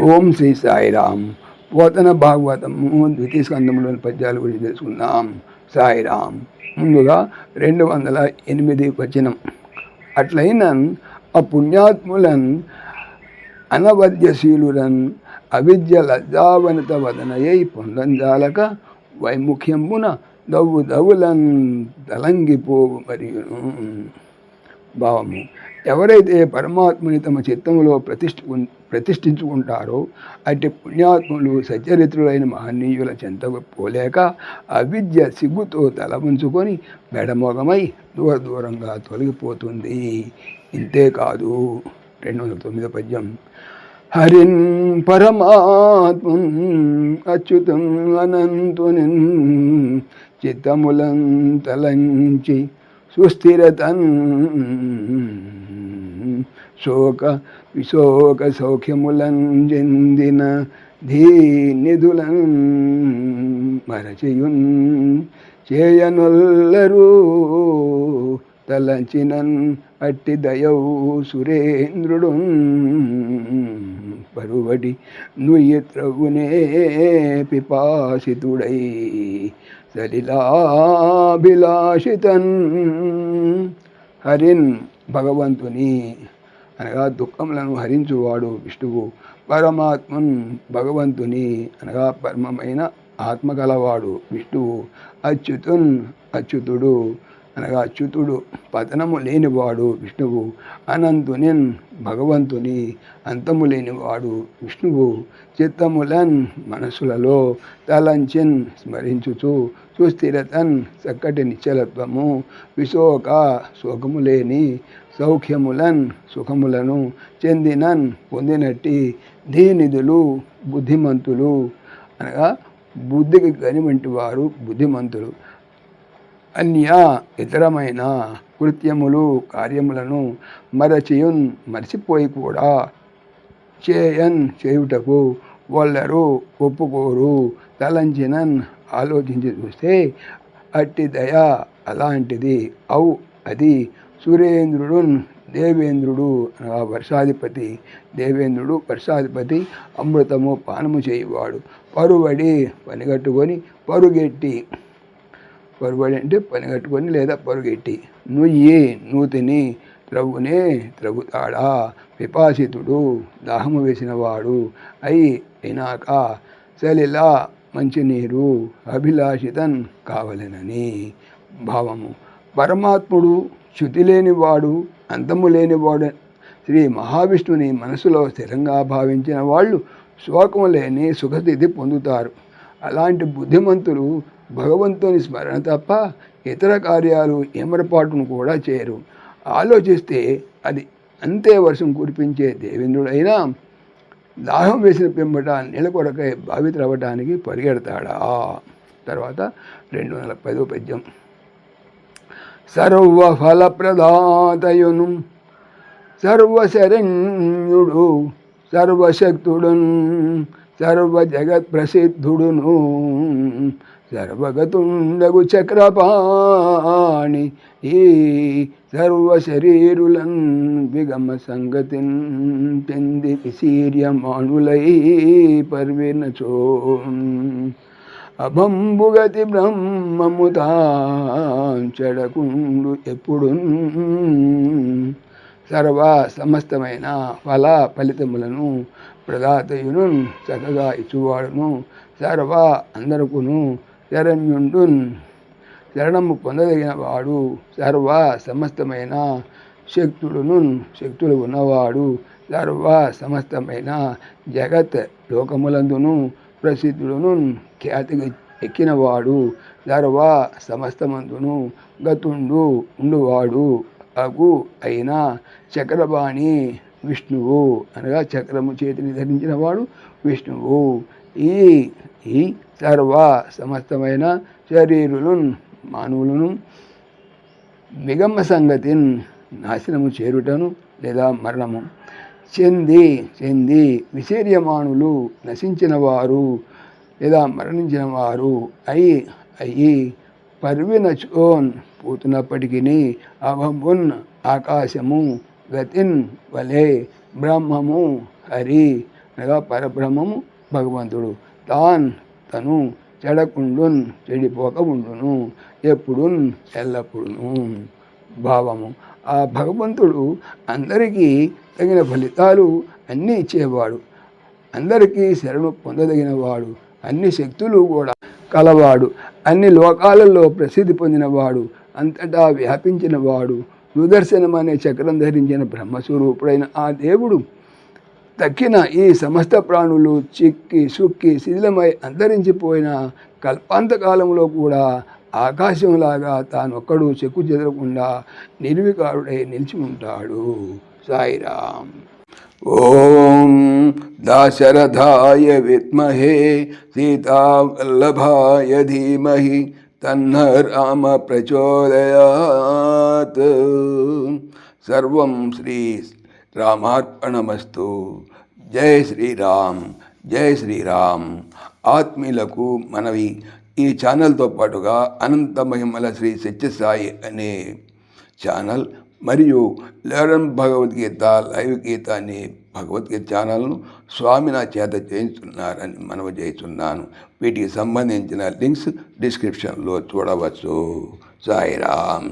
ఓం శ్రీ సాయిరామ్. పోతన భాగవతము ద్వితీయ స్కందములోని పద్యాల గురించి తెలుసుకుందాం. సాయిరామ్. ముందుగా 208 వచనం. అట్లయిన ఆ పుణ్యాత్ములన్ అనవద్యశీలురన్ అవిద్య లజ్జావనత వదనయై పొందంజాలక వైముఖ్యంబున దవ్వులన్ తలంగిపోవు. మరియు భావము, ఎవరైతే పరమాత్మని తమ చిత్తములో ప్రతిష్ఠించుకుంటారో అట్టి పుణ్యాత్ములు సచ్చరిత్రులైన మహనీయుల చెంతకు పోలేక అవిద్య సిగ్గుతో తల ఉంచుకొని బెడమోగమై దూరంగా తొలగిపోతుంది. ఇంతేకాదు 209 పద్యం. హరిన్ పరమాత్మం అచ్యుతం అనంతునిన్ చిత్తములం తలంచి సుస్థిరతన్ విశోక సౌఖ్యములన్ చెందిన ధీనిధులన్ మరచియున్ చేయనొల్లరు తలంచినన్ అట్టి దయౌ సురేంద్రుడు పరువడి నుయ్యత్రవునే పిపాసితుడై సలిలాభిలాషితన్. హరిన్ భగవంతుని అనగా దుఃఖములను హరించువాడు విష్ణువు. పరమాత్మన్ భగవంతుని అనగా పరమమైన ఆత్మ గలవాడు విష్ణువు. అచ్యుతున్ అచ్యుతుడు అనగా అచ్యుతుడు పతనము లేనివాడు విష్ణువు. అనంతునిన్ భగవంతుని అంతము లేనివాడు విష్ణువు. చిత్తములన్ మనసులలో తలంచిన్ స్మరించుచు సుస్థిరతన్ చక్కటి నిశ్చలత్వము. విశోక శోకము లేని సౌఖ్యములన్ సుఖములను చెందినన్ పొందినట్టి ధీనిధులు బుద్ధిమంతులు అనగా బుద్ధికి గనివంటి వారు బుద్ధిమంతులు. అన్య ఇతరమైన కృత్యములు కార్యములను మరచిపోయి కూడా చేయుటకు వాళ్ళరు ఒప్పుకోరు. తలంచినన్ ఆలోచించి చూస్తే అట్టి దయ అలాంటిది. అది సురేంద్రుడు దేవేంద్రుడు అనగా వర్షాధిపతి. దేవేంద్రుడు వర్షాధిపతి. అమృతము పానము చేయువాడు. పరువడి పనిగట్టుకొని పరుగెట్టి, పరువడి అంటే పనిగట్టుకొని లేదా పరుగెట్టి, నూతిని త్రవ్వునే త్రవ్వుతాడా. పిపాసితుడు దాహము వేసినవాడు. అయినాక సలిలా మంచినీరు అభిలాషితన్ కావలెనని. భావము, పరమాత్ముడు శృతి లేనివాడు అంతము లేనివాడు శ్రీ మహావిష్ణుని మనసులో స్థిరంగా భావించిన వాళ్ళు శోకము లేని సుఖస్థితి పొందుతారు. అలాంటి బుద్ధిమంతులు భగవంతుని స్మరణ తప్ప ఇతర కార్యాలు ఏమరపాటును కూడా చేయరు. ఆలోచిస్తే అది అంతే వర్షం కురిపించే దేవేంద్రుడైనా దాహం వేసిన పిమ్మట నీళ్ళ కొరకై బావి త్రవ్వటానికి పరిగెడతాడా. తర్వాత 210 పద్యం. సర్వఫలప్రదాతయును సర్వశరణ్యుడు సర్వశక్తుడున్ సర్వ జగత్ ప్రసిద్ధుడును సర్వగతుండగు చక్రపాణి ఈ సర్వశరీరులన్ విగమ సంగతిన్ చెంది శీర్యమాణులై పర్వినచో అభంబుగతి బ్రహ్మముతాంచడకుండు ఎప్పుడు. సర్వ సమస్తమైన ఫలితములను ప్రదాతయును చక్కగా ఇచ్చువాడును. సర్వ అందరకును శరణ్యుండున్ శరణము పొందదగిన వాడు. సర్వ సమస్తమైన శక్తుడును శక్తులు ఉన్నవాడు. సర్వ సమస్తమైన జగత్ లోకములందును ప్రసిద్ధుడును ఖ్యాతికి ఎక్కినవాడు. సర్వ సమస్తమందును గతుండు ఉండువాడు అయిన చక్రపాణి విష్ణువు అనగా చక్రము చేతిని ధరించిన వాడు విష్ణువు. ఈ సర్వ సమస్తమైన శరీరులను మానవులను విగమ సంగతిని నాశనము చేరుటను లేదా మరణము చెంది విశేర్యమానులు నశించిన వారు లేదా మరణించిన వారు అయి పర్వినచోన్ పోతున్నప్పటికీ అభంబున్ ఆకాశము గతిన్ వలే బ్రహ్మము హరి అనగా పరబ్రహ్మము భగవంతుడు. తను చెడకుండున్ చెడిపోక ఉండును, ఎప్పుడున్ ఎల్లప్పుడును. భావము, ఆ భగవంతుడు అందరికీ తగిన ఫలితాలు అన్నీ ఇచ్చేవాడు, అందరికీ శరణు పొందదగినవాడు, అన్ని శక్తులు కూడా కలవాడు, అన్ని లోకాలలో ప్రసిద్ధి పొందినవాడు, అంతటా వ్యాపించినవాడు, సుదర్శనం అనే చక్రం ధరించిన బ్రహ్మస్వరూపుడైన ఆ దేవుడు తక్కిన ఈ సమస్త ప్రాణులు చిక్కి సుక్కి శిథిలమై అంతరించిపోయిన కల్పాంతకాలంలో కూడా ఆకాశంలాగా తానొక్కడు చెక్కు చెదరకుండా నిర్వికారుడై నిలిచి ఉంటాడు. సాయిరాం. ఓం దాశరథాయ విద్మహే సీతావల్లభాయ ధీమహి తన్న రామ ప్రచోదయాత్. సర్వం శ్రీ రామార్పణమస్తు. జై శ్రీరామ్, జై శ్రీరామ్. ఆత్మీయులకు మనవి, ఈ ఛానల్తో పాటుగా అనంత మహిమల శ్రీ సత్యసాయి అనే ఛానల్ మరియు లెర్న్ భగవద్గీత లైవ్ గీత అనే భగవద్గీత ఛానల్ను స్వామి నా చేత చేయించున్నారని మనవి చేస్తున్నాను. వీటికి సంబంధించిన లింక్స్ డిస్క్రిప్షన్లో చూడవచ్చు. సాయిరామ్.